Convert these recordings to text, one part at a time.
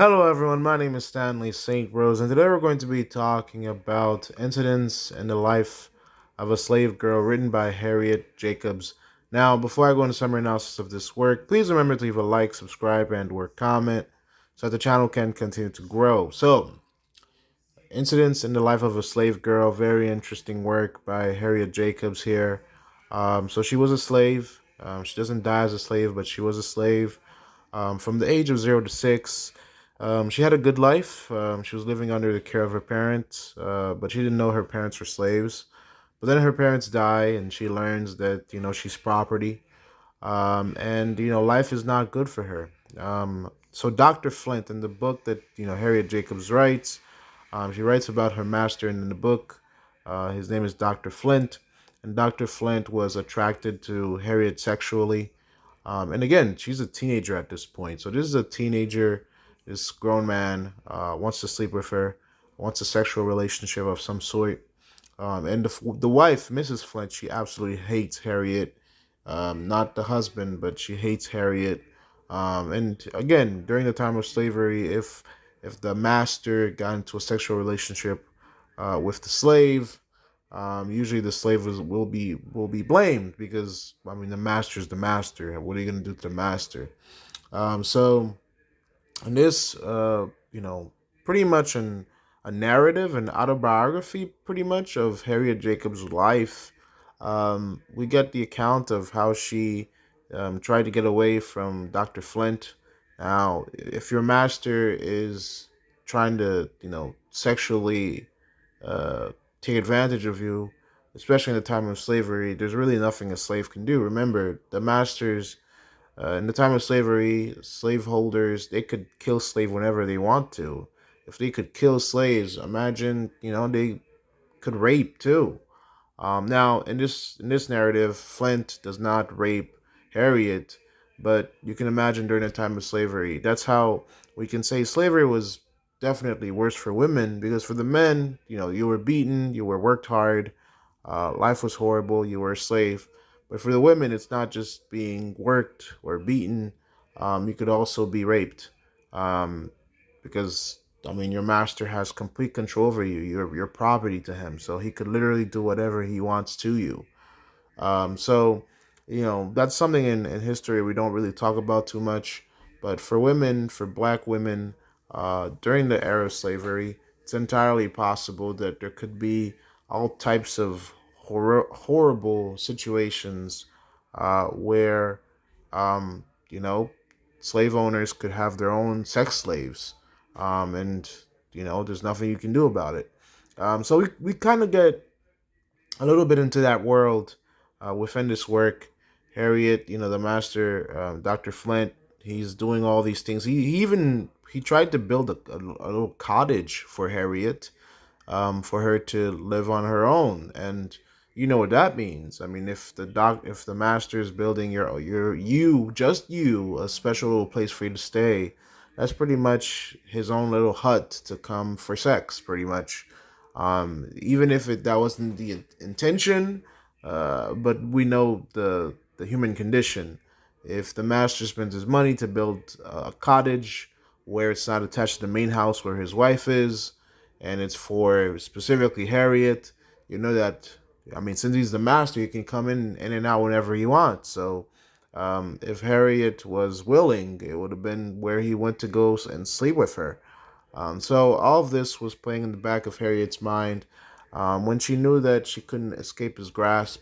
Hello, everyone. My name is Stanley St. Rose, and today we're going to be talking about incidents in the life of a slave girl written by Harriet Jacobs. Now, before I go into summary analysis of this work, please remember to leave a like, subscribe, and or comment so that the channel can continue to grow. Incidents in the life of a slave girl, very interesting work by Harriet Jacobs here. She was a slave. She doesn't die as a slave, but she was a slave from the age of 0 to 6. She had a good life. She was living under the care of her parents, but she didn't know her parents were slaves. But then her parents die, and she learns that she's property, and life is not good for her. So Dr. Flint, in the book that Harriet Jacobs writes, she writes about her master in the book. His name is Dr. Flint, and Dr. Flint was attracted to Harriet sexually. And again, she's a teenager at this point. So this is a teenager. This grown man wants to sleep with her, wants a sexual relationship of some sort. And the wife, Mrs. Flint, she absolutely hates Harriet. Not the husband, but she hates Harriet. And again, during the time of slavery, if the master got into a sexual relationship with the slave, usually the slave will be blamed because the master's the master. What are you gonna do to the master? So and this, pretty much a narrative, an autobiography, pretty much of Harriet Jacobs' life. We get the account of how she tried to get away from Dr. Flint. Now, if your master is trying to, sexually take advantage of you, especially in the time of slavery, there's really nothing a slave can do. Remember, the masters in the time of slavery, slaveholders, they could kill slave whenever they want to. If they could kill slaves, imagine, they could rape too. Now, in this narrative, Flint does not rape Harriet, but you can imagine during the time of slavery. That's how we can say slavery was definitely worse for women because for the men, you were beaten, you were worked hard, life was horrible, you were a slave. But for the women, it's not just being worked or beaten. You could also be raped, um, because your master has complete control over you. You're property to him, so he could literally do whatever he wants to you. So, that's something in history we don't really talk about too much. But for women, for black women, during the era of slavery, it's entirely possible that there could be all types of horrible situations where, um, you know, slave owners could have their own sex slaves. And, there's nothing you can do about it. So we kind of get a little bit into that world within this work. Harriet, the master, Dr. Flint, he's doing all these things. He tried to build a little cottage for Harriet, for her to live on her own, and you know what that means. If the master is building you a special little place for you to stay, that's pretty much his own little hut to come for sex, pretty much. Even if that wasn't the intention, but we know the human condition. If the master spends his money to build a cottage where it's not attached to the main house where his wife is, and it's for specifically Harriet, you know that. Since he's the master, he can come in and out whenever he wants. So, if Harriet was willing, it would have been where he went to go and sleep with her. So all of this was playing in the back of Harriet's mind. When she knew that she couldn't escape his grasp,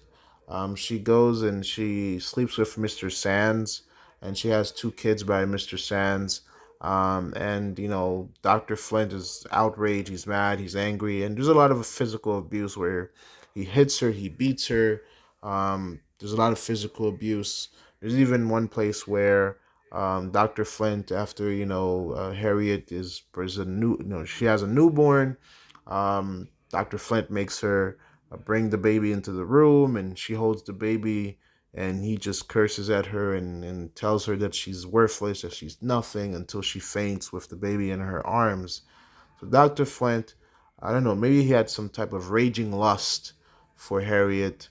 she goes and she sleeps with Mr. Sands, and she has two kids by Mr. Sands. And Dr. Flint is outraged, he's mad, he's angry, and there's a lot of physical abuse where he hits her, he beats her. There's a lot of physical abuse. There's even one place where Dr. Flint, after Harriet is a new, she has a newborn. Dr. Flint makes her bring the baby into the room, and she holds the baby, and he just curses at her and tells her that she's worthless, that she's nothing, until she faints with the baby in her arms. So Dr. Flint, I don't know, maybe he had some type of raging lust for Harriet.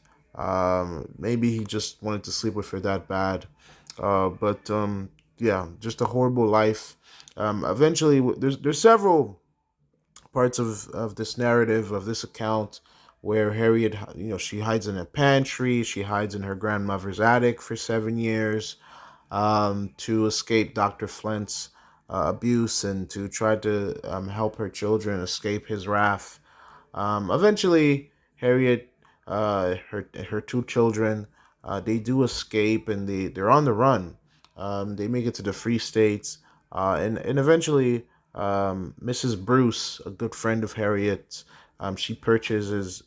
Maybe he just wanted to sleep with her that bad. But yeah, just a horrible life. Eventually, there's several parts of this narrative of this account where Harriet, she hides in a pantry, she hides in her grandmother's attic for 7 years, to escape Dr. Flint's abuse and to try to help her children escape his wrath. Eventually, Harriet, her two children, they do escape and they're on the run. They make it to the Free States, and eventually, Mrs. Bruce, a good friend of Harriet's, she purchases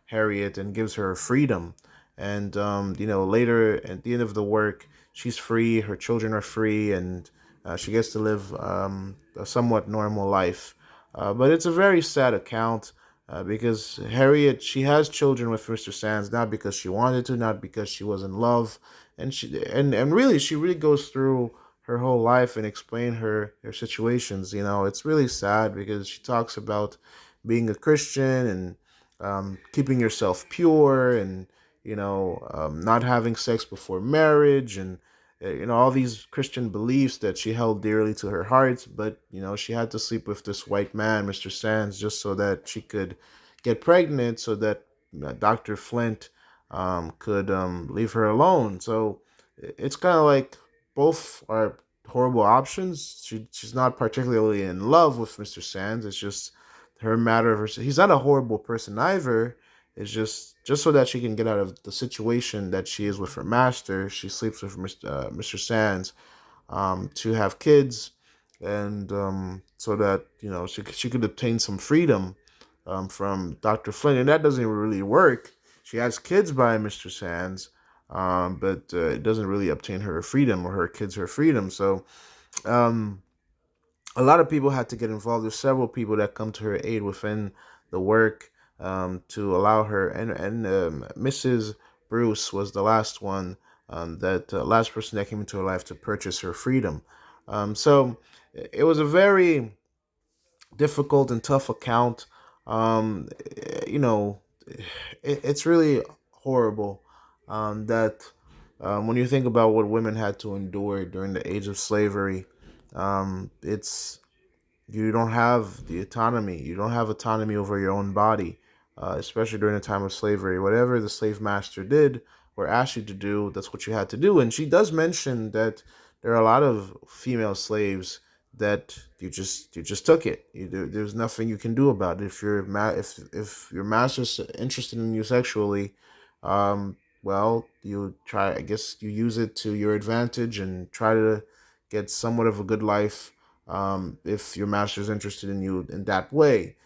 Harriet and gives her freedom. And later at the end of the work, she's free. Her children are free, and she gets to live a somewhat normal life. But it's a very sad account because Harriet, she has children with Mr. Sands, not because she wanted to, not because she was in love, and really she really goes through her whole life and explain her situations. It's really sad because she talks about being a Christian and keeping yourself pure and not having sex before marriage and all these Christian beliefs that she held dearly to her heart, but she had to sleep with this white man, Mr. Sands, just so that she could get pregnant, so that Dr. Flint could leave her alone. So it's kind of like both are horrible options. She's not particularly in love with Mr. Sands. It's just her matter of her. He's not a horrible person either. It's just so that she can get out of the situation that she is with her master. She sleeps with Mr. Sands to have kids, and so that she could obtain some freedom from Dr. Flynn, and that doesn't really work. She has kids by Mr. Sands, but it doesn't really obtain her freedom or her kids her freedom. So um, a lot of people had to get involved. There's several people that come to her aid within the work to allow her, and Mrs. Bruce was the last one, that last person that came into her life to purchase her freedom. So it was a very difficult and tough account. Um, you know, it's really horrible that when you think about what women had to endure during the age of slavery, it's you don't have the autonomy. You don't have autonomy over your own body, especially during the time of slavery. Whatever the slave master did or asked you to do, that's what you had to do. And she does mention that there are a lot of female slaves that you just took it. There's nothing you can do about it. If your master's interested in you sexually, well, you try. I guess you use it to your advantage and try to get somewhat of a good life if your master's interested in you in that way.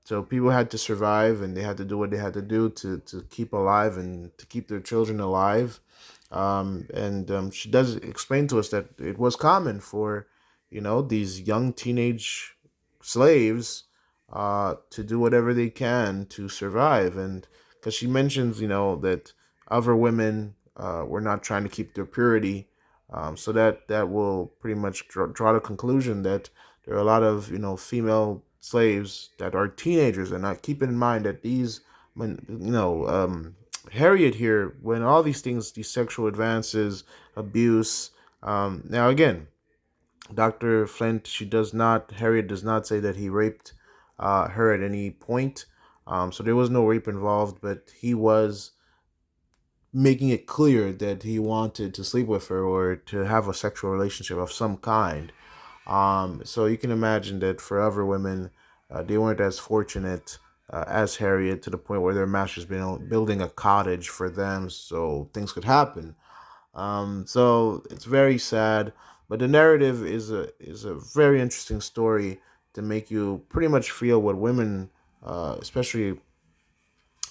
So people had to survive and they had to do what they had to do to keep alive and to keep their children alive. And she does explain to us that it was common for, these young teenage slaves to do whatever they can to survive. And because she mentions, that other women were not trying to keep their purity, so that will pretty much draw the conclusion that there are a lot of female slaves that are teenagers, and not keeping in mind that these when Harriet here, when all these things, these sexual advances, abuse. Now again, Dr. Flint, Harriet does not say that he raped her at any point. So there was no rape involved, but he was making it clear that he wanted to sleep with her or to have a sexual relationship of some kind. So you can imagine that for other women, they weren't as fortunate as Harriet, to the point where their master's been building a cottage for them so things could happen. So it's very sad, but the narrative is a very interesting story to make you pretty much feel what women, especially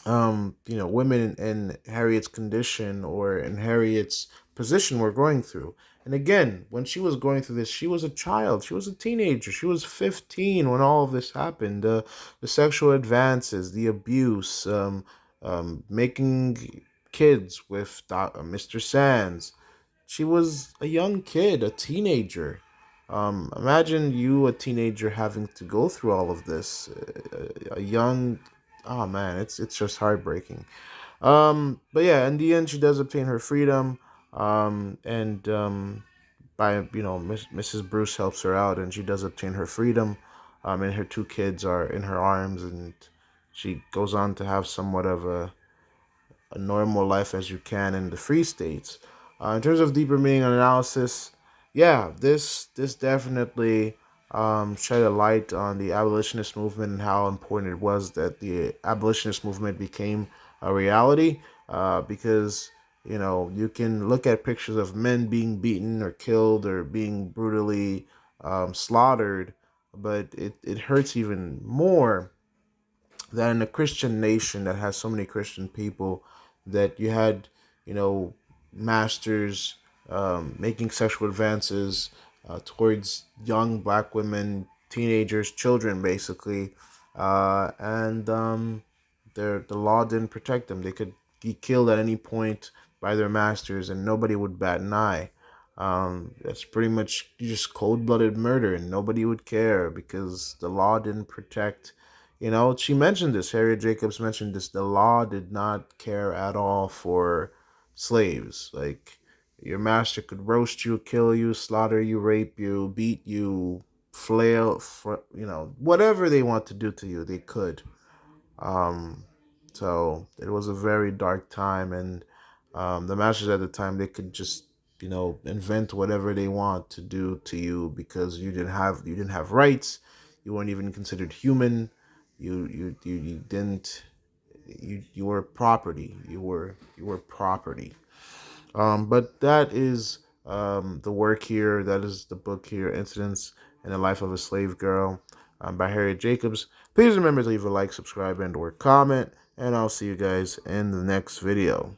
women in Harriet's condition or in Harriet's position were going through. And again, when she was going through this, she was a child. She was a teenager. She was 15 when all of this happened. The sexual advances, the abuse, making kids with Mr. Sands. She was a young kid, a teenager. Imagine you, a teenager, having to go through all of this. A young, oh man, it's just heartbreaking. But yeah, in the end, she does obtain her freedom. And by Mrs. Bruce helps her out, and she does obtain her freedom. And her two kids are in her arms, and she goes on to have somewhat of a normal life as you can in the free states. In terms of deeper meaning and analysis, yeah, this definitely shed a light on the abolitionist movement and how important it was that the abolitionist movement became a reality. Because you can look at pictures of men being beaten or killed or being brutally slaughtered, but it hurts even more that in a Christian nation that has so many Christian people, that you had, you know, masters making sexual advances towards young black women, teenagers, children, basically, and the law didn't protect them. They could be killed at any point by their masters, and nobody would bat an eye. That's pretty much just cold-blooded murder, and nobody would care because the law didn't protect. She mentioned this. Harriet Jacobs mentioned this. The law did not care at all for slaves. Like, your master could roast you, kill you, slaughter you, rape you, beat you, flail, whatever they want to do to you, they could. Um, so it was a very dark time, and the masters at the time, they could just invent whatever they want to do to you because you didn't have rights. You weren't even considered human. You didn't you were property. You were property. But that is the work here. That is the book here, Incidents in the Life of a Slave Girl, by Harriet Jacobs. Please remember to leave a like, subscribe, and or comment, and I'll see you guys in the next video.